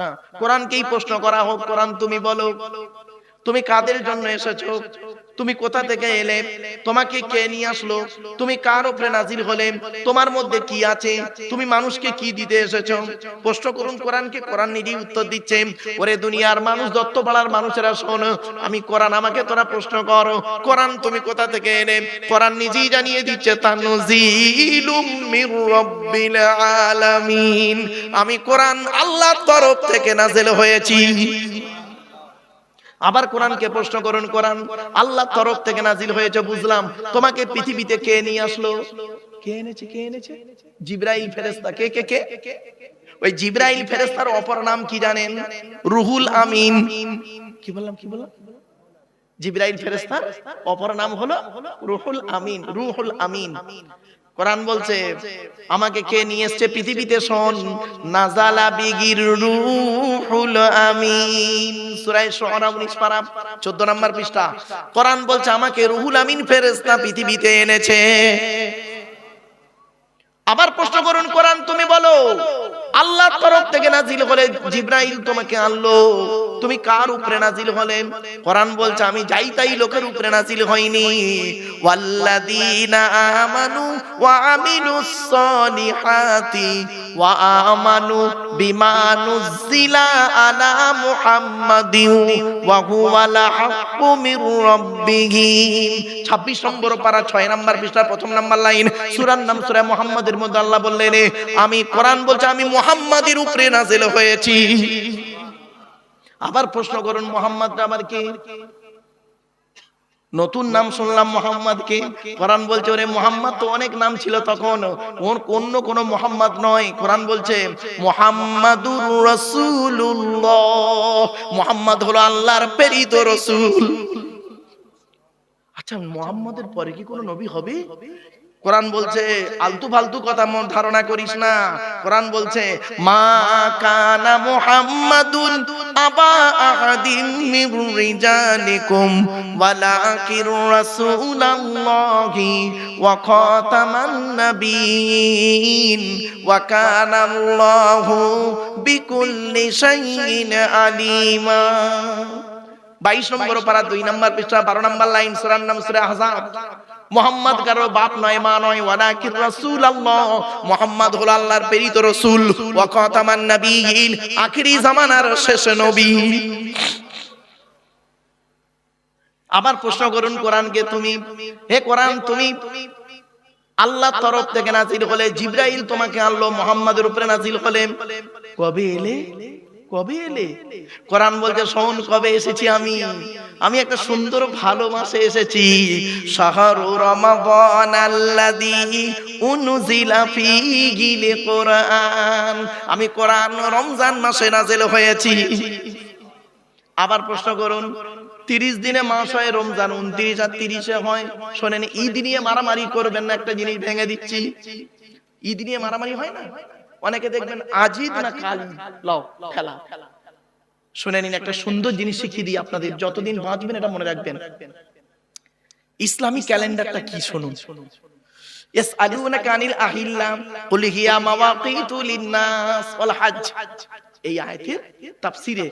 না, কোরআনকেই প্রশ্ন করা হোক, কোরআন তুমি বলো, তুমি কাদের জন্য এসেছো, তুমি কোথা থেকে এলে, তোমাকে কে নিয়ে আসলো, তুমি কার উপরে নাজিল হলে, তোমার মধ্যে কি আছে, তুমি মানুষকে কি দিতে এসেছো, প্রশ্ন করুন কোরআনকে। কোরআন নিজেই উত্তর দিচ্ছে, ওরে দুনিয়ার মানুষ, দত্তপাড়ার মানুষেরা শোনো, আমি কোরআন, আমাকে তোরা প্রশ্ন করো, কোরআন তুমি কোথা থেকে এলে, কোরআন নিজেই জানিয়ে দিচ্ছে, তানজিলুম মির রাব্বিল আলামিন, আমি কোরআন আল্লাহর তরফ থেকে নাজিল হয়েছি। আবার কোরআনকে প্রশ্ন করুন, কোরআন আল্লাহর তরফ থেকে নাজিল হয়েছে বুঝলাম, তোমাকে পৃথিবীতে কে নিয়ে আসলো, কে এনেছে, কে এনেছে, জিবরাইল ফেরেশতা। কে কে কে? ওই জিবরাইল ফেরেশতার অপর নাম কি জানেন? রুহুল আমিন। কি বললাম, কি বললাম? জিবরাইল ফেরেশতার অপর নাম হলো রুহুল আমিন, রুহুল আমিন। কোরআন বলছে আমাকে কে নিয়ে এসেছে পৃথিবীতে, শোন, নাজালা বিগির রুহুল আমিন, সূরা শুআরা 19 পারা 14 নম্বর পৃষ্ঠা। কোরআন বলছে আমাকে রুহুল আমিন ফেরেশতা পৃথিবীতে এনেছে। আবার প্রশ্ন করুন, কোরআন তুমি বলো, আল্লাহর তরফ থেকে নাজিল হলে জিবরাইল তোমাকে আনলো, তুমি কার উপরে নাজিল হলেন? কোরআন বলছে আমি যাই তাই লোকের উপরে নাজিল হইনি, ওয়াল্লাযীনা আমানু ওয়া আমিলুস সলিহাতি ওয়া আমানু বিমা নুজিলা আলা মুহাম্মাদিন ওয়া হুয়াল হাক্কু মির রাব্বিহিম। 26 নম্বর পারা 6 নম্বর পৃষ্ঠা 1 নম্বর লাইন, সূরার নাম সূরা মুহাম্মাদের মধ্যে আল্লাহ বললেন আমি, কোরআন বলছে আমি মুহাম্মাদের উপরে নাজিল হয়েছি। আবার প্রশ্ন করুন মুহাম্মাদটা আবার কে? নতুন নাম শুনলাম মুহাম্মাদকে। কোরআন বলছে ওরে মুহাম্মদ তো অনেক নাম ছিল তখন, ওর অন্য কোন মুহাম্মদ নয়। কোরআন বলছে মুহাম্মাদুর রাসূলুল্লাহ, মুহাম্মদ হলো আল্লাহর প্রেরিত রাসূল। আচ্ছা, মুহাম্মাদের পরে কি কোনো নবী হবে? কোরআন বলছে আলতু ফালতু কথা মন ধারণা করিস না। কোরআন বলছে মা কানা মুহাম্মাদুন আবা আহাদিম মির রিজালিকুম ওয়ালাকির রাসূলুল্লাহি ওয়া খাতামান নাবিয়িন ওয়া কানা আল্লাহু বিকুল্লি শাইইন আলিমা। 22 নম্বর পারা 2 নম্বর পৃষ্ঠা 12 নম্বর লাইন, সূরার নাম সূরা আহজাব। মুহাম্মদ কারো বাপ নয়, মা নয়, ওয়ালাকির রাসূলুল্লাহ, মুহাম্মদ হলো আল্লাহর প্রেরিত রাসূল, ওয়া খাতামান নাবিয়িন, আখিরি জামানার শেষ নবী। আবার প্রশ্ন করুন কোরআনকে তুমি, হে কোরআন তুমি আল্লাহর তরফ থেকে নাজিল হলে, জিবরাইল তোমাকে আনলো, মুহাম্মাদের উপরে নাজিল হলে, কবে এলে, কবে এলে? কোরআন বলছে শোন কবে এসেছি আমি একটা সুন্দর ভালো মাসে এসেছি, শাহরু রমাদান আল্লাযী উনজিলা ফীহিল কোরআন, আমি কোরআন রমজান মাসে নাযিল হয়েছি। আবার প্রশ্ন করুন 30 দিনে মাস হয় রমজান, 29 আর 30-এ হয়। শোনেন, ঈদ নিয়ে মারামারি করবেন না, একটা জিনিস ভেঙে দিচ্ছি, ঈদ নিয়ে মারামারি হয় না। অনেকে দেখবেন আজিদ না কাল লাও খেলা। শুনে নিন, একটা সুন্দর জিনিস শিখিয়ে দিই আপনাদের, যতদিন বাঁচবেন এটা মনে রাখবেন। ইসলামিক ক্যালেন্ডারটা কি শুনুন। ইয়াসআলুনাকা আনিল আহিল্লা কুল হিয়া মাওয়াকিতু লিন-নাস ওয়াল হজ। এই আয়াতের তাফসীরে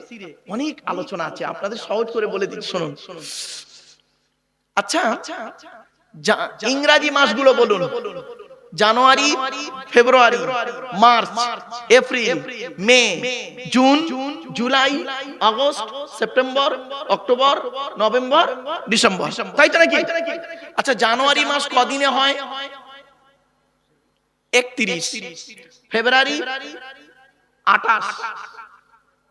অনেক আলোচনা আছে, আপনাদের সহজ করে বলে দিচ্ছি শুনুন। আচ্ছা, ইংরেজি মাসগুলো বলুন। জানুয়ারি, ফেব্রুয়ারি, মার্চ, এপ্রিল, মে, জুন, জুলাই, আগস্ট, সেপ্টেম্বর, অক্টোবর, নভেম্বর, ডিসেম্বর, তাই তো নাকি? আচ্ছা, জানুয়ারি মাস কদিনে হয়? 31। ফেব্রুয়ারি 28,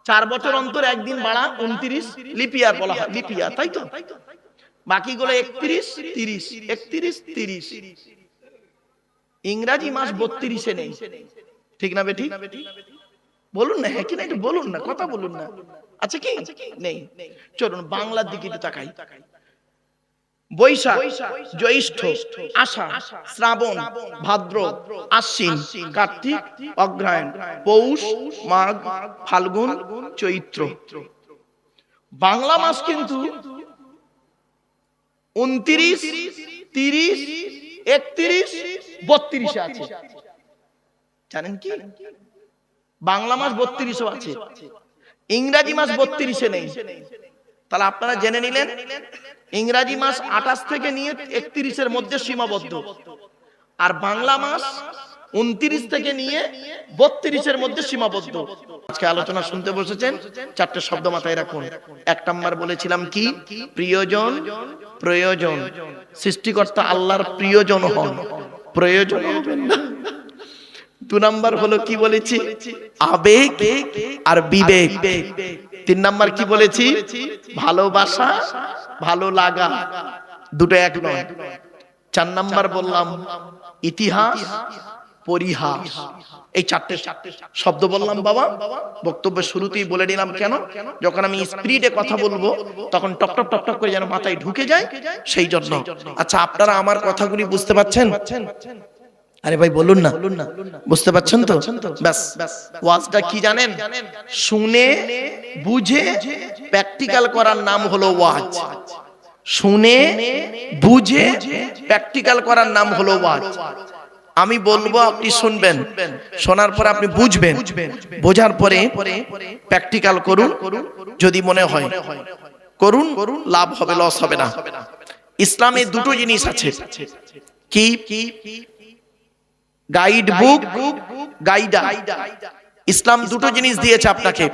4 বছর অন্তর একদিন বাড়া 29, লিপিয়ার বলা হয়, লিপিয়ার, তাই তো? বাকিগুলো 31, 30, 31, 30। ইংরেজি মাস 32-এ নেই, ঠিক না বেটি? বলুন না হ্যাঁ কি না, একটু বলুন না, কথা বলুন না। আচ্ছা কি নেই? চলুন বাংলার দিকে একটু তাকাই। বৈশাখ, জ্যৈষ্ঠ, আষাঢ়, শ্রাবণ, ভাদ্র, আশ্বিন, কার্তিক, অগ্রহায়ণ, পৌষ, মাঘ, ফাল্গুন, চৈত্র। বাংলা মাস কিন্তু 29, 30, 31, 32-এ আছে। জানেন কি? বাংলা মাস 32-ও আছে। ইংরাজি মাস 32-এ নেই। তাহলে আপনারা জেনে নিলেন ইংরাজি মাস 28 থেকে নিয়ে 31-এর মধ্যে সীমাবদ্ধ, আর বাংলা মাস 29 থেকে নিয়ে 32-এর মধ্যে সীমাবদ্ধ। আজকে আলোচনা শুনতে বসেছেন, চারটে শব্দ মাথায় রাখুন। এক নাম্বার বলেছিলাম কি? প্রিয়জন। প্রয়োজন, সৃষ্টিকর্তা আল্লাহর প্রিয়জন হন, প্রয়োজন হবেন না। দু নাম্বার হলো কি বলেছি? আবেগ আর বিবেক। তিন নাম্বার কি বলেছি? ভালোবাসা, ভালো লাগা, দুটো এক নয়। চার নাম্বার বললাম ইতিহাস, পরিহাস। এই চারটে শব্দ বললাম বাবা, বক্তব্যের শুরুতেই বলে নিলাম। কেন? যখন আমি স্পিডে কথা বলবো তখন টক টক টক টক করে যেন মাথায় ঢুকে যায়, সেই জন্য। আচ্ছা, আপনারা আমার কথাগুলি বুঝতে পাচ্ছেন? আরে ভাই বলুন না, বুঝতে পাচ্ছেন তো? ব্যাস, ওয়াজটা কি জানেন? শুনে বুঝে প্র্যাকটিক্যাল করার নাম হলো ওয়াজ। শুনে বুঝে প্র্যাকটিক্যাল করার নাম হলো ওয়াজ। আমি বলবো, আপনি শুনবেন, শোনার পরে আপনি বুঝবেন, বোঝার পরে প্র্যাকটিক্যাল করুন। যদি মনে হয় করুন, লাভ হবে, লস হবে না। ইসলামে দুটো জিনিস আছে। কি? Guide book, গাইডা। ইসলাম দুটো জিনিস দিয়েছে আপনাকে।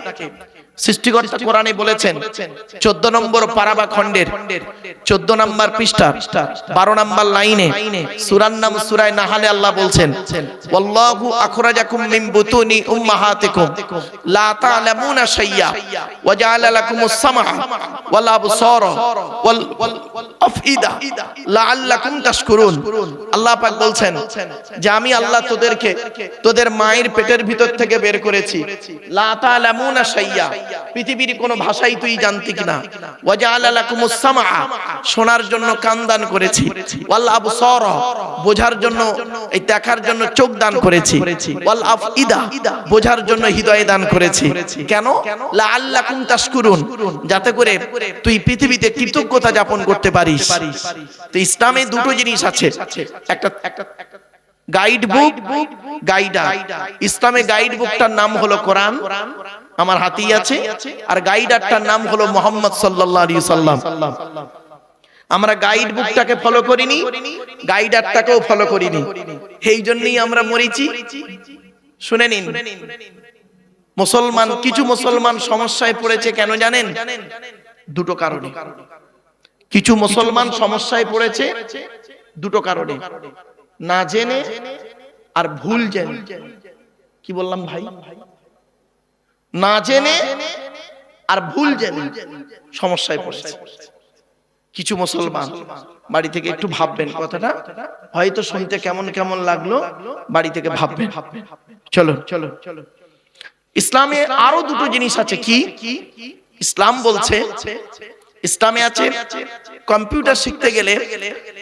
সৃষ্টিকর্তা কোরআনে বলেছেন 14 নম্বর পারা বা খণ্ডের 14 নম্বর পৃষ্ঠা 12 নম্বর লাইনে, সূরার নাম সূরা নাহলে আল্লাহ বলছেন, ওয়াল্লাহু আখরাজাকুম মিন বুতুনি উম্মাহাতিকুম লা তা'লামুনা শাইয়্যা ওয়া জাআলা লাকুমুস সামআ ওয়াল আবসারা ওয়াল আফইদা লাআল্লাকুম তাশকুরুন। আল্লাহ পাক বলছেন যে আমি আল্লাহ তোদেরকে তোদের মায়ের পেটের ভিতর থেকে বের করেছি। লা তা'লামুনা শাইয়্যা, পৃথিবীর কোন ভাষাই তুই জানতি কিনা। ওয়া জাআলা লাকুমুস সামআ, শোনার জন্য কান দান করেছি। ওয়াল আবসারা, বোঝার জন্য, এই দেখার জন্য চোখ দান করেছি। ওয়াল আফইদা, বোঝার জন্য হৃদয় দান করেছি। কেন? লাআল্লাকুম তাশকুরুন, যাতে করে তুই পৃথিবীতে কৃতজ্ঞতা যাপন করতে পারিস। তো ইসলামে দুটো জিনিস আছে, একটা গাইড বুক, গাইডা। ইসলামে গাইড বুকটার নাম হলো কোরআন, আমার হাতেই আছে, আর গাইডারটার নাম হলো মুহাম্মদ সাল্লাল্লাহু আলাইহি সাল্লাম। আমরা গাইড বুকটাকে ফলো করিনি, গাইডারটাকেও ফলো করিনি, এই জন্যই আমরা মরেছি। শুনে নিন, মুসলমান, কিছু মুসলমান সমস্যায় পড়েছে কেন জানেন? দুটো কারণে। কিছু মুসলমান সমস্যায় পড়েছে দুটো কারণে, না জেনে আর ভুল জেনে। কি বললাম ভাই? না জেনে আর ভুল জেনে সমস্যায় পড়েছে কিছু মুসলমান। বাড়ি থেকে একটু ভাববেন কথাটা, হয়তো শুনতে কেমন কেমন লাগলো, বাড়ি থেকে ভাববেন। চলো চলো, ইসলামে আরো দুটো জিনিস আছে। কি? ইসলাম বলছে, ইসলামে আছে কম্পিউটার শিখতে গেলে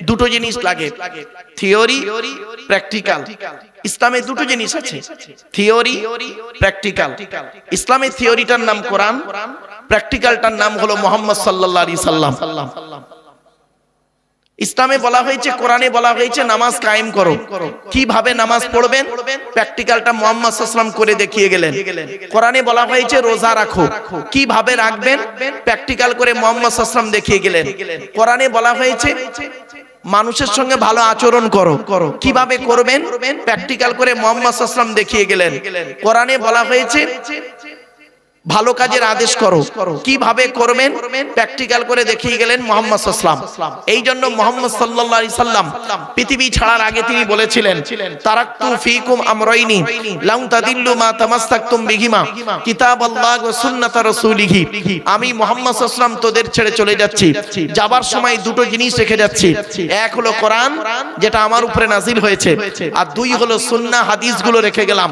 দুটো জিনিস লাগে, থিওরি, প্র্যাকটিক্যাল। ইসলামে দুটো জিনিস আছে, থিওরি, প্র্যাকটিক্যাল। ইসলামে থিওরিটার নাম কোরআন, প্র্যাকটিক্যালটার নাম হলো মুহাম্মদ সাল্লাল্লাহু আলাইহি সাল্লাম। ইসলামে বলা হয়েছে, কোরআনে বলা হয়েছে নামাজ কায়েম করো। কিভাবে নামাজ পড়বেন? প্র্যাকটিক্যালটা মুহাম্মদ সাল্লাল্লাহু আলাইহি ওয়াসাল্লাম করে দেখিয়ে গেলেন। কোরআনে বলা হয়েছে রোজা রাখো, কিভাবে রাখবেন? প্র্যাকটিক্যাল করে মুহাম্মদ সাল্লাল্লাহু আলাইহি ওয়াসাল্লাম দেখিয়ে গেলেন। কোরআনে বলা হয়েছে মানুষের সঙ্গে ভালো আচরণ করো, কিভাবে করবেন? প্র্যাকটিক্যাল করে মুহাম্মদ সাল্লাল্লাহু আলাইহি ওয়াসাল্লাম দেখিয়ে গেলেন। কোরআনে বলা হয়েছে ভালো কাজের আদেশ করো, কিভাবে করবেন? প্র্যাকটিক্যাল করে দেখিয়ে গেলেন মুহাম্মদ সাল্লাল্লাহু আলাইহি ওয়াসাল্লাম। এই জন্য মুহাম্মদ সাল্লাল্লাহু আলাইহি সাল্লাম পৃথিবী ছাড়ার আগে তিনি বলেছিলেন, তারাকতু ফীকুম আমরাইনি লাউ তাদিল্লু মা তামাসসাকতুম বিহিমা কিতাবাল্লাহ ওয়া সুন্নাত রাসূলিহি। আমি মুহাম্মদ সাল্লাল্লাহু আলাইহি ওয়াসাল্লাম তোদের ছেড়ে চলে যাচ্ছি, যাবার সময় দুটো জিনিস রেখে যাচ্ছি। এক হলো কোরআন, যেটা আমার উপরে নাজিল হয়েছে, আর দুই হলো সুন্নাহ, হাদিসগুলো রেখে গেলাম।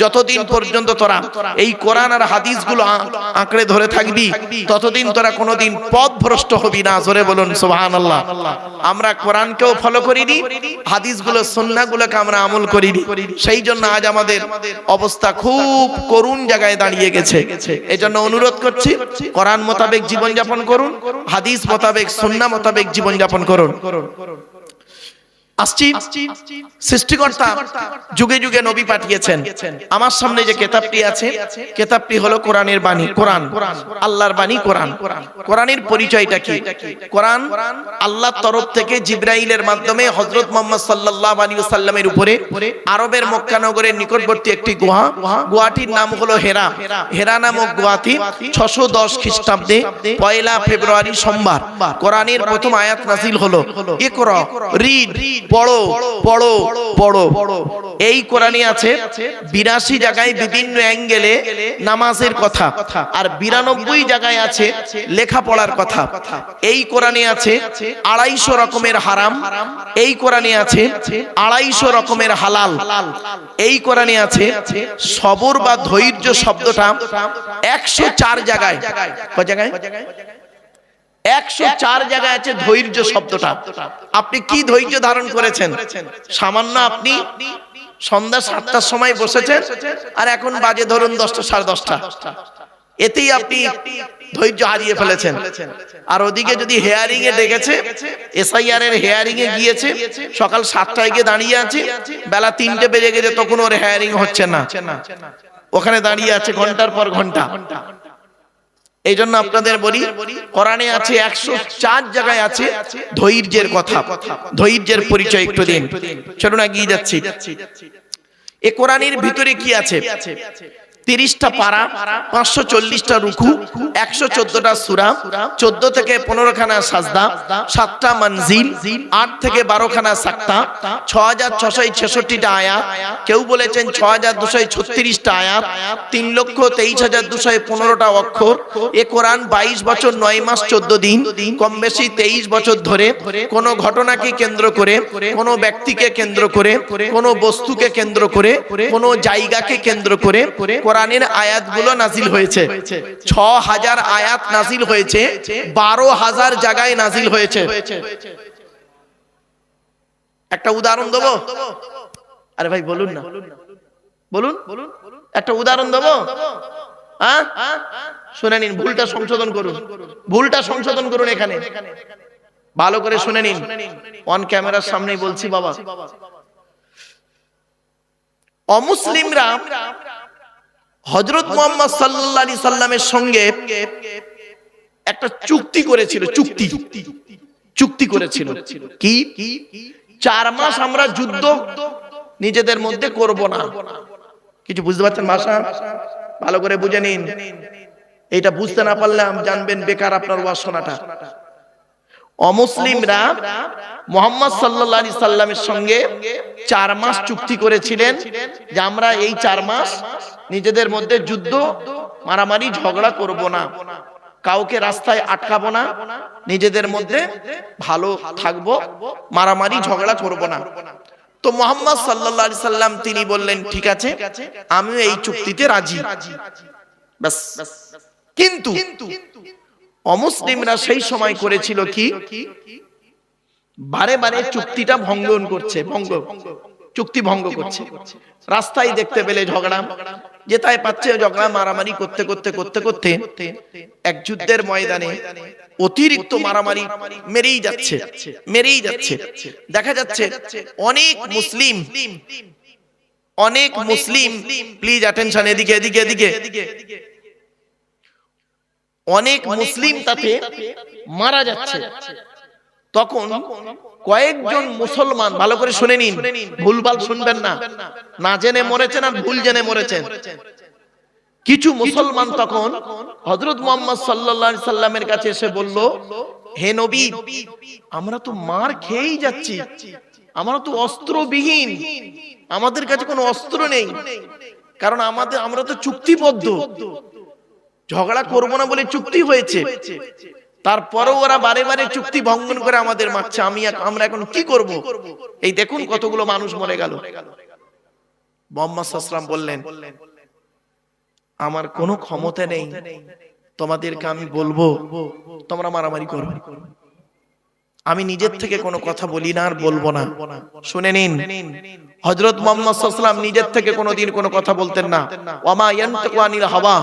যতদিন পর্যন্ত তোরা এই কোরআন আর হাদিস আঁকড়ে ধরে থাকবি, ততদিন তোরা কোনোদিন পথভ্রষ্ট হবি না। জোরে বলুন সুবহানাল্লাহ। আমরা কোরআনকেও ফলো করিনি, হাদিসগুলো, সুন্নাহগুলোকে আমরা আমল করিনি, সেই জন্য আজ আমাদের অবস্থা খুব করুণ জায়গায় দাঁড়িয়ে গেছে। এজন্য অনুরোধ করছি, কোরআন মোতাবেক জীবনযাপন করুন, হাদিস মোতাবেক, সুন্নাহ মোতাবেক জীবনযাপন করুন। আসছি, সৃষ্টিকর্তা যুগে যুগে নবী পাঠিয়েছেন। আমার সামনে যে কিতাবটি আছে, কিতাবটি হলো কোরআনের বাণী, কোরআন আল্লাহর বাণী। কোরআন, কোরআনের পরিচয়টা কি? কোরআন আল্লাহর তরফ থেকে জিবরাইলের মাধ্যমে হযরত মুহাম্মদ সাল্লাল্লাহু আলাইহি ওয়াসাল্লামের উপরে আরবের মক্কা নগরের নিকটবর্তী একটি গুহা, গুহাটির নাম হলো হেরা। হেরা নামক গুহাটি 610 খ্রিস্টাব্দে 1 ফেব্রুয়ারি সোমবার কোরআনের প্রথম আয়াত নাযিল হলো। ইকরা, রিড, পড়ো পড়ো পড়ো। এই কোরআনে আছে 82 জায়গায় বিভিন্ন অ্যাঙ্গেলে নামাজের কথা, আর 92 জায়গায় আছে লেখাপড়ার কথা। এই কোরআনে আছে 250 রকমের হারাম, এই কোরআনে আছে 250 রকমের হালাল, এই কোরআনে আছে সবর বা ধৈর্য শব্দটা 104 জায়গায়। কয় জায়গায়? 104 জায়গায় আছে ধৈর্য শব্দটা। আপনি কি ধৈর্য ধারণ করেছেন? সামান্য আপনি সন্ধ্যা 7টার সময় বসেছেন, আর এখন বাজে ধরুন 10টা, 10:30, এতেই আপনি ধৈর্য হারিয়ে ফেলেছেন। আর ওদিকে যদি হেয়ারিং এ ডেকেছে, এসআইআর এর হেয়ারিং এ গিয়েছে, সকাল 7টায় গিয়ে দাঁড়িয়ে আছে, বেলা 3টে বেজে গেছে, তখন ওর হেয়ারিং হচ্ছে না, ওখানে দাঁড়িয়ে আছে ঘন্টার পর ঘন্টা। এই জন্য আপনাদের বলি, কোরআনে আছে 104 জায়গায় আছে ধৈর্যের কথা, ধৈর্যের পরিচয় একটু দিন। চলুন এগিয়ে যাচ্ছি। এই কোরআনের ভিতরে কি আছে? 30টা পারা, 540টা রুকু, 114টা সূরা, 14 থেকে 15 খানা সাজদা, 7টা মনজিল, 8 থেকে 12 খানা সাক্তা, 6666টা আয়াত, কেউ বলেছেন 6236টা আয়াত, 3,23,215টা অক্ষর। এ কোরআন 22 বছর 9 মাস 14 দিন, কম বেশি 23 বছর ধরে কোন ঘটনাকে কেন্দ্র করে, কোন ব্যক্তিকে কেন্দ্র করে, কোন বস্তুকে কেন্দ্র করে, কোন জায়গাকে কেন্দ্র করে কোরআনের আয়াতগুলো নাজিল হয়েছে। 6000 আয়াত নাজিল হয়েছে, 12,000 জায়গায় নাজিল হয়েছে। একটা উদাহরণ দেবো? আরে ভাই বলুন না, বলুন, একটা উদাহরণ দেবো? হ্যাঁ, শুনে নিন, ভুলটা সংশোধন করুন, ভুলটা সংশোধন করুন। এখানে ভালো করে শুনে নিন, অন ক্যামেরার সামনেই বলছি বাবা। অমুসলিমরা হযরত মুহাম্মদ সাল্লাল্লাহু আলাইহি সাল্লামের সঙ্গে একটা চুক্তি করেছিল, চুক্তি করেছিল। কি? 4 মাস আমরা যুদ্ধ নিজেদের মধ্যে করব না। কিছু বুঝতে পারছেন ভাষা? ভালো করে বুঝে নিন। এটা বুঝতে না পারলে জানবেন বেকার আপনার ওয়াজ শোনাটা। অমুসলিমরা মুহাম্মদ সাল্লাল্লাহু আলাইহি সাল্লামের সঙ্গে 4 মাস চুক্তি করেছিলেন যে আমরা এই 4 মাস নিজেদের মধ্যে যুদ্ধ, মারামারি, ঝগড়া করব না, কাউকে রাস্তায় আটকাবো না, নিজেদের মধ্যে ভালো থাকবো, মারামারি ঝগড়া করব না। তো মুহাম্মদ সাল্লাল্লাহু আলাইহি সাল্লাম তিনি বললেন ঠিক আছে, আমিও এই চুক্তিতে রাজি। বাস। কিন্তু অমুসলিমরা সেই সময় করেছিল কি, বারে বারে চুক্তিটা ভঙ্গন করছে, চুক্তি ভঙ্গ করছে। রাস্তায় দেখতে পেলে ঝগড়া, যেটাই পাচ্ছে ঝগড়া, মারামারি করতে করতে করতে করতে এক যুদ্ধের ময়দানে অতিরিক্ত মারামারি মেরেই যাচ্ছে। দেখা যাচ্ছে অনেক মুসলিম, প্লিজ অ্যাটেনশন, এদিকে, অনেক মুসলিম তাতে মারা যাচ্ছে। তখন কয়েকজন মুসলমান, ভালো করে শুনে নিন, ভুলভাল শুনবেন না, না জেনে মরেছেন আর ভুল জেনে মরেছেন। কিছু মুসলমান তখন হযরত মুহাম্মদ সাল্লাল্লাহু আলাইহি সাল্লামের কাছে এসে বলল, হে নবী, আমরা তো মার খেয়েই যাচ্ছি, আমরা তো অস্ত্রবিহীন, আমাদের কাছে কোনো অস্ত্র নেই, কারণ আমরা তো চুক্তিবদ্ধ, ঝগড়া করব না বলে চুক্তি হয়েছে। তারপরেও ওরা বারে বারে চুক্তি ভঙ্গন করে আমাদের মারছে, আমরা এখন কি করব? এই দেখুন কতগুলো মানুষ মরে গেল। মুহাম্মদ সাল্লাল্লাহু আলাইহি ওয়াসাল্লাম বললেন, আমার কোনো ক্ষমতা নেই, তোমাদেরকে আমি বলবো তোমরা মারামারি করো, আমি নিজের থেকে কোনো কথা বলি না আর বলবো না। শুনে নিন, হযরত মুহাম্মদ সাল্লাল্লাহু আলাইহি ওয়াসাল্লাম নিজের থেকে কোনোদিন কোনো কথা বলতেন না। ওয়ামা ইয়ানতাকু আনিল হাওয়া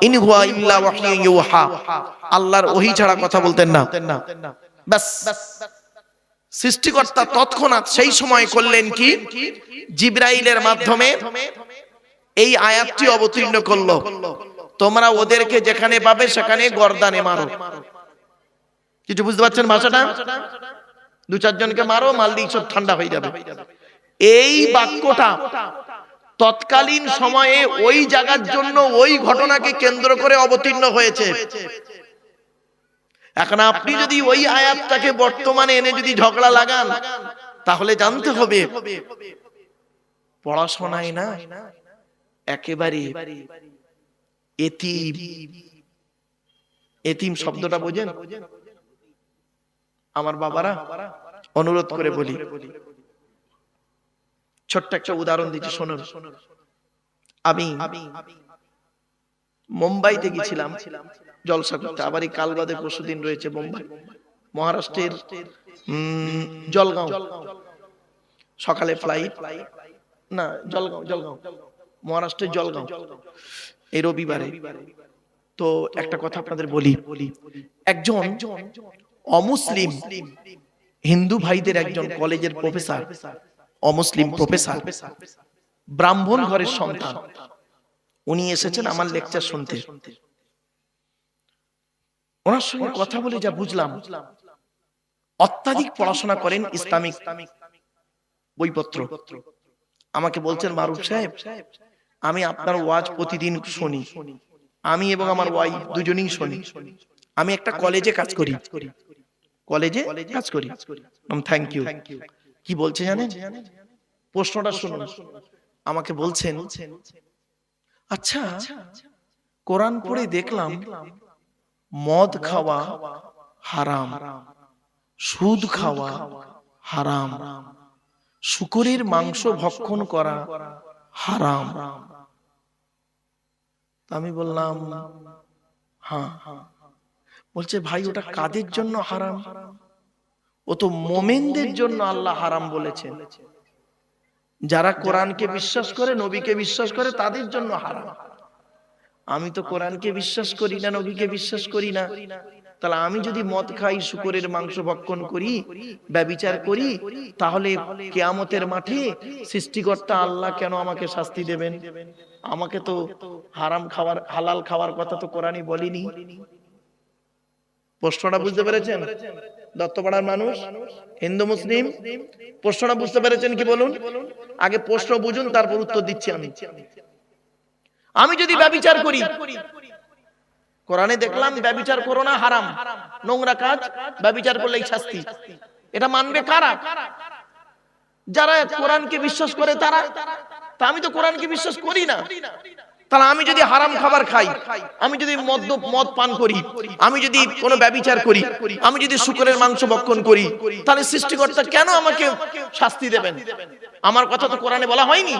ইন হুয়া ইল্লা ওয়াহয়ুন ইউহা, আল্লাহর ওহী ছাড়া কথা বলতেন না। বাস, সৃষ্টিকর্তা তৎক্ষণাৎ সেই সময় করলেন কি, জিবরাইলের মাধ্যমে এই আয়াতটি অবতীর্ণ করলো, তোমরা ওদেরকে যেখানে পাবে সেখানে গর্দানে মারো। কিছু বুঝতে পারছেন ভাষাটা? দু চারজনকে মারো, মারলেই সব ঠান্ডা হয়ে যাবে। এই বাক্যটা তৎকালীন সময়ে ওই জায়গার জন্য ওই ঘটনাকে কেন্দ্র করে অবতীর্ণ হয়েছে। এখন আপনি যদি ওই আয়াতটাকে বর্তমানে এনে যদি ঝগড়া লাগান, তাহলে জানতে হবে পড়াশোনায় না একেবারে এতিম। এতিম শব্দটা বোঝেন? আমার বাবারা অনুরোধ করে বলি, ছোট্ট একটা উদাহরণ দিচ্ছি শুনুন। আমি মুম্বাইতে গেছিলাম জলসা করতে, আবার এই কাল বাদে পরশুদিন রয়েছে মুম্বাই, মহারাষ্ট্রের জলগাঁও। সকালে ফ্লাইট, না জলগাঁও মহারাষ্ট্রের জলগাঁও, এই রবিবারে। তো একটা কথা আপনাদের বলি, একজন অমুসলিম হিন্দু ভাইদের একজন কলেজের প্রফেসর, অমুসলিম প্রফেসর, ব্রাহ্মণ ঘরের সন্তান, উনি এসেছেন আমার লেকচার শুনতে। ওনার সঙ্গে কথা বলে যা বুঝলাম, অত্যাধিক পড়াশোনা করেন, ইসলামিক বইপত্র। আমাকে বলছেন, মারুফ সাহেব, আমি আপনার ওয়াজ প্রতিদিন শুনি, আমি এবং আমার ওয়াইফ দুজনেই শুনি। আমি একটা কলেজে কাজ করি, কলেজে কাজ করি। Thank you. কি বলছে জানেন? প্রশ্নটা শুনুন। আমাকে বলছেন, আচ্ছা কোরআন পড়ে দেখলাম মদ খাওয়া হারাম, সুদ খাওয়া হারাম, শূকরের মাংস ভক্ষণ করা হারাম। আমি বললাম হ্যাঁ। বলছে, ভাই ওটা কাদের জন্য হারাম? ও তো মোমেনদের জন্য আল্লাহ হারাম বলেছেন। যারা কোরআনকে বিশ্বাস করে, নবীকে বিশ্বাস করে, তাদের জন্য হারাম। আমি তো কোরআনকে বিশ্বাস করি না, নবীকে বিশ্বাস করি না, তাহলে আমি যদি মদ খাই, শূকরের মাংস ভক্ষণ করি, ব্যভিচার করি, তাহলে কিয়ামতের মাঠে সৃষ্টিকর্তা আল্লাহ কেন আমাকে শাস্তি দেবেন? আমাকে তো হারাম খাওয়ার, হালাল খাওয়ার কথা তো কোরআনই বলেনি। প্রশ্নটা বুঝতে পেরেছেন? দত্তপাড়ার মানুষ, হিন্দু মুসলিম, প্রশ্নটা বুঝতে পেরেছেন কি বলুন? আগে প্রশ্ন বুঝুন, তারপর উত্তর দিচ্ছি। আমি যদি ব্যভিচার করি, কোরআনে দেখলাম ব্যভিচার করো না, হারাম, নোংরা কাজ, ব্যভিচার করলেই শাস্তি। এটা মানবে কারা? যারা কোরআনকে বিশ্বাস করে তারা। তা আমি তো কোরআনকে বিশ্বাস করি না, তাহলে আমি যদি হারাম খাবার খাই, আমি যদি মদ পান করি, আমি যদি কোনো ব্যভিচার করি, আমি যদি শূকরের মাংস ভক্ষণ করি, তাহলে সৃষ্টিকর্তা কেন আমাকে শাস্তি দেবেন? আমার কথা তো কোরআনে বলা হয়নি,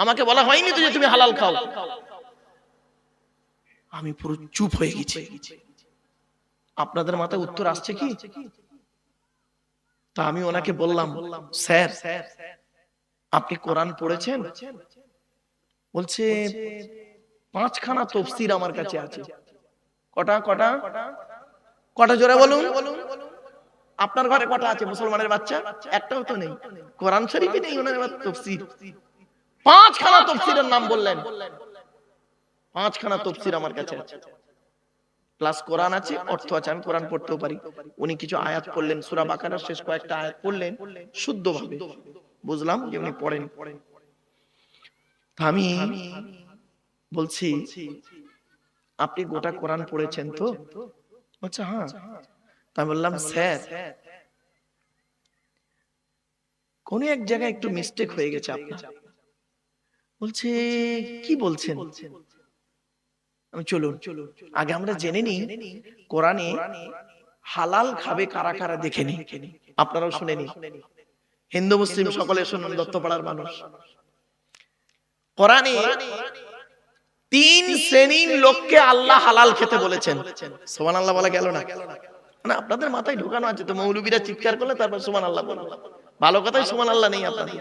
আমাকে বলা হয়নি তো যে তুমি হালাল খাও। আমি পুরো চুপ হয়ে গেছি। আপনাদের মাথায় উত্তর আসছে কি? তা আমি ওনাকে বললাম, স্যার আপনি কোরআন পড়েছেন? বলছে 5খানা তাফসীর আমার কাছে আছে। কটা কটা কটা জোরে বলুন। আপনার ঘরে কটা আছে মুসলমানের বাচ্চা? একটাও তো নেই। কোরআন শরীফে নেই ওনার তাফসীর। 5খানা তাফসীরের নাম বললেন। 5খানা তাফসীর আমার কাছে আছে, প্লাস কোরআন আছে, অর্থ আছে, আমি কোরআন পড়তেও পারি। উনি কিছু আয়াত পড়লেন, সূরা বাকারার শেষ কয়েকটা আয়াত পড়লেন শুদ্ধভাবে, বুঝলাম যে উনি পড়েন। আমি বলছি, আপনি গোটা কোরআন পড়েছেন তো? আচ্ছা হ্যাঁ। আমি বললাম, স্যার কোন এক জায়গায় একটু মিস্টেক হয়ে গেছে আপনার। বলছে, কি বলছেন? আমি চলুন আগে আমরা জেনে নিই কোরআনে হালাল খাবে কারা কারা দেখে নিই। আপনারাও শুনে নিন, হিন্দু মুসলিম সকলে শুনুন, দত্তপাড়ার মানুষ। কোরআনে 3 শ্রেণীর লোককে আল্লাহ হালাল খেতে বলেছেন। সুবহানাল্লাহ বলা গেল না? মানে আপনাদের মাথায় ঢোকানো আছে তো, মৌলবীরা চিৎকার করলে তারপর সুবহানাল্লাহ বলবে। ভালো কথাই সুবহানাল্লাহ নেই আপনাদের।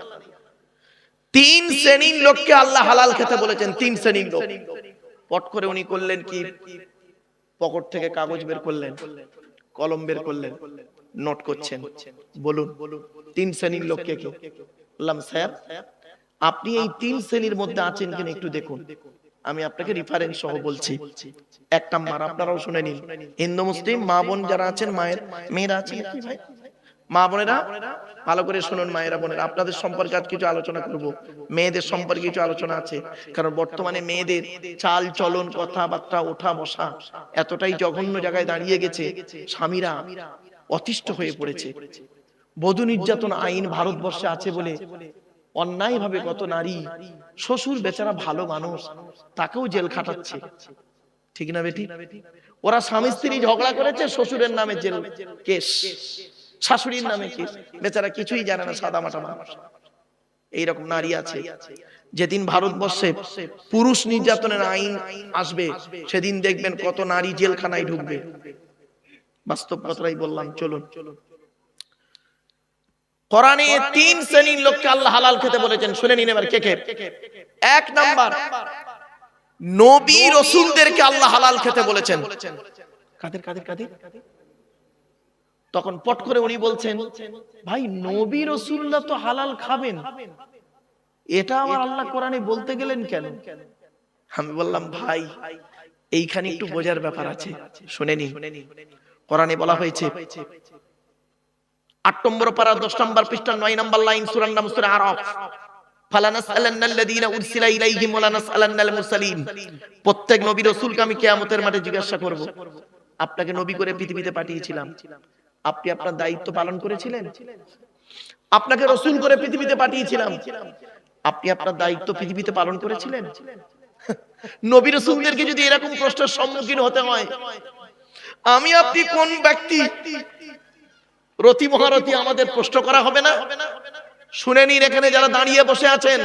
3 শ্রেণীর লোককে আল্লাহ হালাল খেতে বলেছেন। 3 শ্রেণীর লোক। পট করে উনি করলেন কি, পকেট থেকে কাগজ বের করলেন, কলম বের করলেন, নোট করছেন, বলুন 3 শ্রেণীর লোক কে কে? বললাম স্যার আপনি এই 3 শ্রেণীর মধ্যে আছেন কিনা একটু দেখুন, আমি আপনাকে রেফারেন্স সহ বলছি। 1 নাম্বার, আপনারাও শুনে নিন, হিন্দু মুসলিম মা বোন যারা আছেন, মায়ের মেয়েরা আছেন কি ভাই, মা বোনেরা ভালো করে শুনুন, মায়েরা বোনেরা, আপনাদের সম্পর্কে আজ কিছু আলোচনা করব, মেয়েদের সম্পর্কে কিছু আলোচনা আছে, কারণ বর্তমানে মেয়েদের চাল চলন কথাবার্তা ওঠা বসা এতটাই জঘন্য জায়গায় দাঁড়িয়ে গেছে, স্বামীরা অতিষ্ঠ হয়ে পড়েছে। বধূ নির্যাতন আইন ভারতবর্ষে আছে বলে অন্যায় ভাবে কত নারী, শ্বশুর বেচারা ভালো মানুষ, তাকেও জেল খাটাচ্ছে, ঠিক না বেটি? ওরা স্বামী স্ত্রী ঝগড়া করেছে, শ্বশুরের নামে জেল কেস, শাশুড়ির নামে কেস, বেচারা কিছুই জানে না, সাদা মাটা মানুষ। এইরকম নারী আছে। যেদিন ভারতবর্ষে পুরুষ নির্যাতনের আইন আসবে, সেদিন দেখবেন কত নারী জেলখানায় ঢুকবে। বাস্তব কথাই বললাম, চলুন। কোরআনে 3 শ্রেণীর লোককে আল্লাহ হালাল খেতে বলেছেন, শুনে নিন এবার কে কে। 1 নাম্বার, নবী রাসূলদেরকে আল্লাহ হালাল খেতে বলেছেন। কাদের কাদের কাদের? তখন পট করে উনি বলছেন, ভাই নবী রাসূলরা তো হালাল খাবেন, এটা আমার আল্লাহ কোরআনে বলতে গেলেন কেন? আমি বললাম ভাই এইখানে একটু বোঝার ব্যাপার আছে, শুনে নিন। কোরআনে বলা হয়েছে 8 নম্বর পারা 10 নম্বর পৃষ্ঠা 9 নম্বর লাইন, সূরার নাম সূরা আরাফ, ফালানাসআলান্নাল্লাযীনা উরসিলা ইলাইহিম ওয়া লানাসআলান্নাল মুরসালিন। প্রত্যেক নবী রাসূলকে আমি কিয়ামতের মাঠে জিজ্ঞাসা করব, আপনাকে নবী করে পৃথিবীতে পাঠিয়েছিলাম, আপনি আপনার দায়িত্ব পালন করেছিলেন? আপনাকে রাসূল করে পৃথিবীতে পাঠিয়েছিলাম, আপনি আপনার দায়িত্ব পৃথিবীতে পালন করেছিলেন? নবী রাসূলদেরকে যদি এরকম প্রশ্নের সম্মুখীন হতে হয়, আমি আপনি কোন ব্যক্তি? রতি মহারতি আমাদের প্রশ্ন করা হবে না? শুনে নিন, এখানে যারা দাঁড়িয়ে বসে আছেন,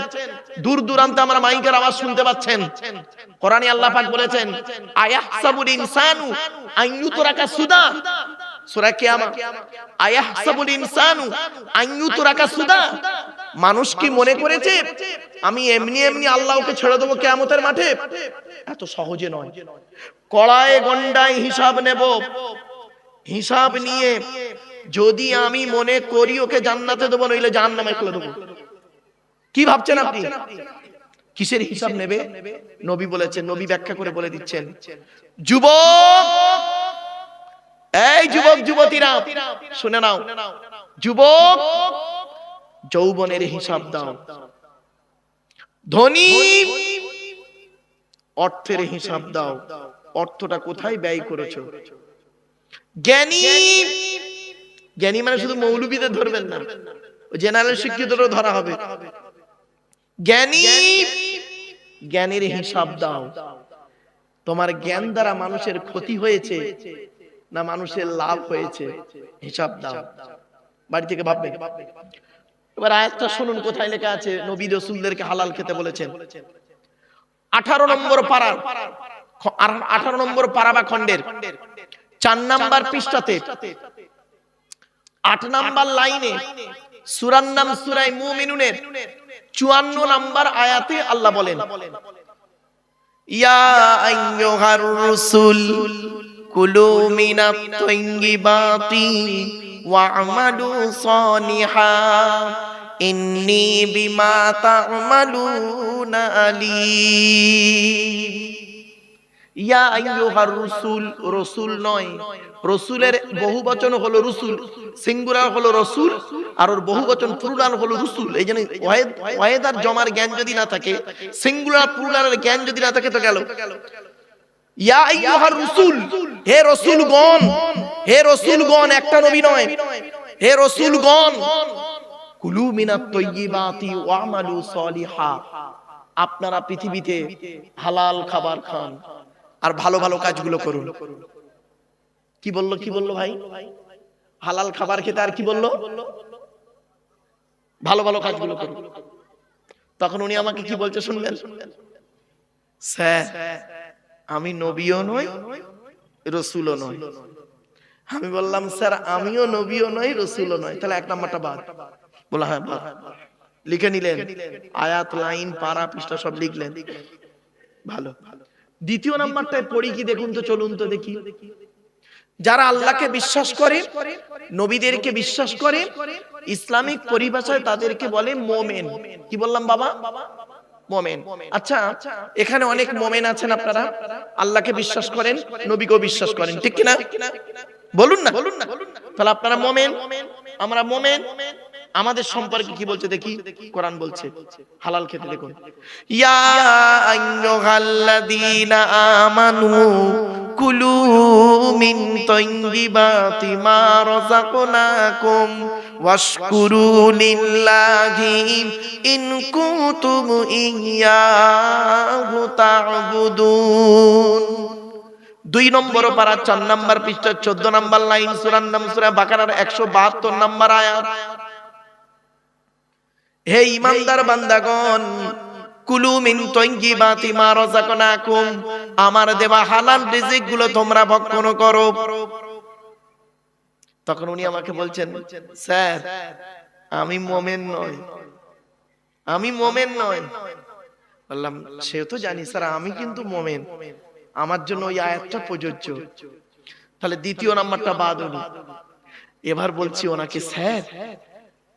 দূর দূরান্তে আমরা মাইকের আওয়াজ শুনতে পাচ্ছেন। কোরআনে আল্লাহ পাক বলেছেন, আয়াহসাবুল ইনসানু আন ইউতরাকা সুদা, সূরা কিয়ামা। আয়াহসাবুল ইনসানু আন ইউতরাকা সুদা, মানুষ কি মনে করেছে আমি এমনি এমনি আল্লাহকে ছেড়ে দেব কিয়ামতের মাঠে? এত সহজে নয়। কড়ায় গন্ডায় হিসাব নেব, হিসাব নিয়ে যদি আমি মনে করি ওকে জান্নাতে দেবো, নইলে জাহান্নামে ফেলে দেবো, কি ভাবছেন আপনি? কিসের হিসাব নেবে? নবী বলেছেন, নবী ব্যাখ্যা করে বলে দিচ্ছেন, যুবক, এই যুবক যুবতীরা শুনে নাও, যুবক যৌবনের হিসাব দাও, ধনী অর্থের হিসাব দাও, অর্থটা কোথায় ব্যয় করেছো। জ্ঞানী, জ্ঞানী মানে শুধু মৌলবীদের ধরবেন না, জেনারেল শিক্ষিতদেরও ধরা হবে। জ্ঞানী, জ্ঞানের হিসাব দাও, তোমার জ্ঞান দ্বারা মানুষের ক্ষতি হয়েছে না মানুষের লাভ হয়েছে, হিসাব দাও। বাড়ি থেকে ভাববে। এবার আয়াতটা শুনুন, কোথায় লেখা আছে নবী রাসূলদেরকে হালাল খেতে বলেছেন। 18 নম্বর পারা, 18 নম্বর পারা বা খণ্ডের 4 নম্বর পৃষ্ঠাতে 8 নম্বর লাইনে, সূরার নাম সূরা মুমিনুনের 54 নম্বর আয়াতে আল্লাহ বলেন, ইয়া আইয়ুহার রাসূল কুলু মিনাত তাইয়্যিবাতি ওয়া'মালু সালিহা ইন্নী বিমা তা'মালুনা আলীম। ইয়া আইয়ুহার রাসূল, রাসূল নয়, রাসূলের বহুবচন হলো রসুল, সিঙ্গুলার হলো রাসূল, আর ওর বহুবচন প্লুরাল হলো রসুল। এই জন্য ওয়াহেদ আর জমার জ্ঞান যদি না থাকে, সিঙ্গুলার প্লুরালের জ্ঞান যদি না থাকে তো গেল। ইয়া আইয়ুহার রাসূল, হে রাসূলগণ, হে রাসূলগণ, একটা নবী নয়, হে রাসূলগণ, কুলু মিনাত তাইয়্যিবাতি ওয়া'মালু সালিহা, আপনারা পৃথিবীতে হালাল খাবার খান আর ভালো ভালো কাজগুলো করুন। কি বললো, কি বললো ভাই? হালাল খাবার খেতে আর কি বললো? ভালো ভালো কাজগুলো করুন। তখন উনি আমাকে কি বলছে শুনবেন, স্যার আমি নবীও নই রাসূলও নই। আমি বললাম স্যার আমিও নবীও নই রাসূলও নই, তাহলে 1 নাম্বারটা বাদ। বলা হ্যাঁ বাদ। লিখে নিলেন, আয়াত, লাইন, পারা, পৃষ্ঠা সব লিখলেন, ভালো। দ্বিতীয় নাম্বারটায় পড়ি কি দেখুন তো, চলুন তো দেখি। যারা আল্লাহকে বিশ্বাস করে, নবীদেরকে বিশ্বাস করে, ইসলামিক পরিভাষায় তাদেরকে বলে মোমেন। কি বললাম বাবা? মোমেন। আচ্ছা, এখানে অনেক মোমেন আছেন, আপনারা আল্লাহকে বিশ্বাস করেন, নবীকেও বিশ্বাস করেন, ঠিক কিনা? বলুন না। তাহলে আপনারা মোমেন, আমরা মোমেন। আমাদের সম্পর্কে কি বলছে দেখি? কোরআন বলছে হালাল খেতে, দেখুন, ইয়া আইয়ুহাল্লাযীনা আমানু কুলু মিন তাইয়্যিবাতি মা রাযাকনাকুম ওয়াশকুরু লিল্লাহি ইন কুনতুম ইয়্যাহু তা'বুদুন। 2 নম্বর পারা 4 নম্বর পৃষ্ঠা 14 নম্বর লাইন, সূরার নাম সূরা বাকারার 172 নম্বর আয়াত। হে ঈমানদার বান্দাগণ, কুলু মিন তাইয়্যিবাতি মা রাযাকনাকুম, আমার দেওয়া হালাল রিজিক গুলো তোমরা ভক্ষণ করো। তখন উনি আমাকে বলছেন, স্যার আমি মুমিন নই, আমি মুমিন নই। বললাম, সেও তো জানি স্যার, আমি কিন্তু মুমিন, আমার জন্য ওই আয়াতটা প্রযোজ্য। তাহলে দ্বিতীয় নাম্বারটা বাদ হলো। এবার বলছি ওনাকে, স্যার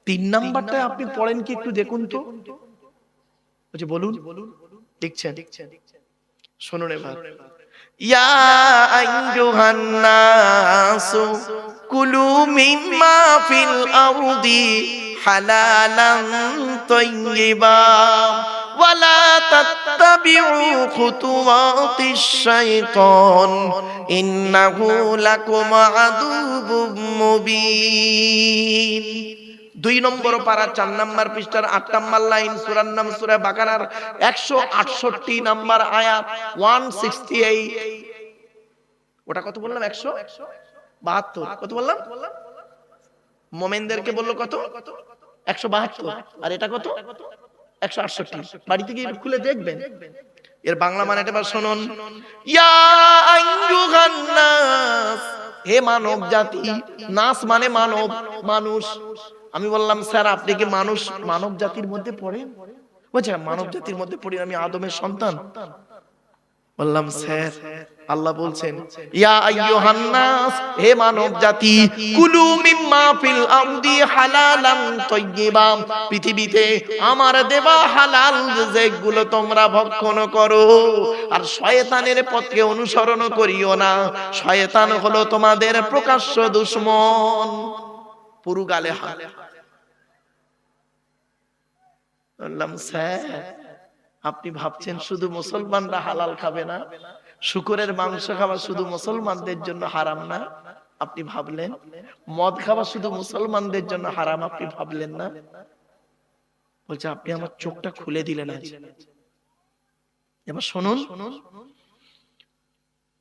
3 নাম্বারটা আপনি পড়েন কি একটু দেখুন তো। বলছে বলুন। দেখছেন, শুনুন এবার। ইয়া আইয়ুহান নাসু কুলু মিম্মা ফিল আরদি হালালান তাইয়্যিবা ওয়ালা তাত্তাবিউ খুতুওয়াতিশ শাইতান ইন্নাহু লাকুম আদুউম মুবিন। 2 নম্বর পারা 4 নম্বর পৃষ্ঠার 8 নম্বর লাইন, সূরার নাম সূরা বাকারার 168 নম্বর আয়াত, 168। ওটা কত বললাম? 172। কত বললাম? মুমিনদেরকে বললো কত? 172। আর এটা কত? 168। বাড়িতে গিয়ে খুলে দেখবেন। এর বাংলা মানেটা এবার শুনুন। ইয়া আইয়ুহান নাস, হে মানব জাতি। নাস মানে মানব, মানুষ। আমি বললাম, স্যার আপনি কি মানুষ মানব জাতির মধ্যে পড়েন? বলছে মানব জাতির মধ্যে পড়ি, আমি আদমের সন্তান। বললাম, স্যার আল্লাহ বলছেন ইয়া আইয়ুহান নাস, হে মানব জাতি, কুলু মিম্মা ফিল আরদি হালালান তাইয়্যিবা, পৃথিবীতে আমার দেওয়া হালাল রিজিকগুলো তোমরা ভক্ষণ করো, আর শয়তানের পথকে অনুসরণ করিও না। শয়তান হলো তোমাদের প্রকাশ্য দুশমন। পুরো গালে হাত। বললাম, স্যার আপনি ভাবছেন শুধু মুসলমানরা হালাল খাবে না, শুকরের মাংস খাওয়া শুধু মুসলমানদের জন্য হারাম না? আপনি ভাবলেন মদ খাওয়া শুধু মুসলমানদের জন্য হারাম? আপনি ভাবলেন না? বলছে আপনি আমার চোখটা খুলে দিলেন আজ। এবার শুনুন,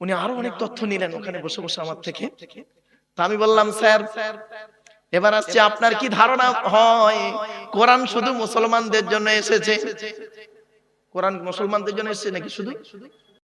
উনি আরো অনেক তথ্য নিলেন ওখানে বসে বসে আমার থেকে। তা আমি বললাম, স্যার এবার আসছে, আপনার কি ধারণা হয় কোরআন শুধু মুসলমানদের জন্য এসেছে? কোরআন মুসলমানদের জন্য এসেছে নাকি শুধু?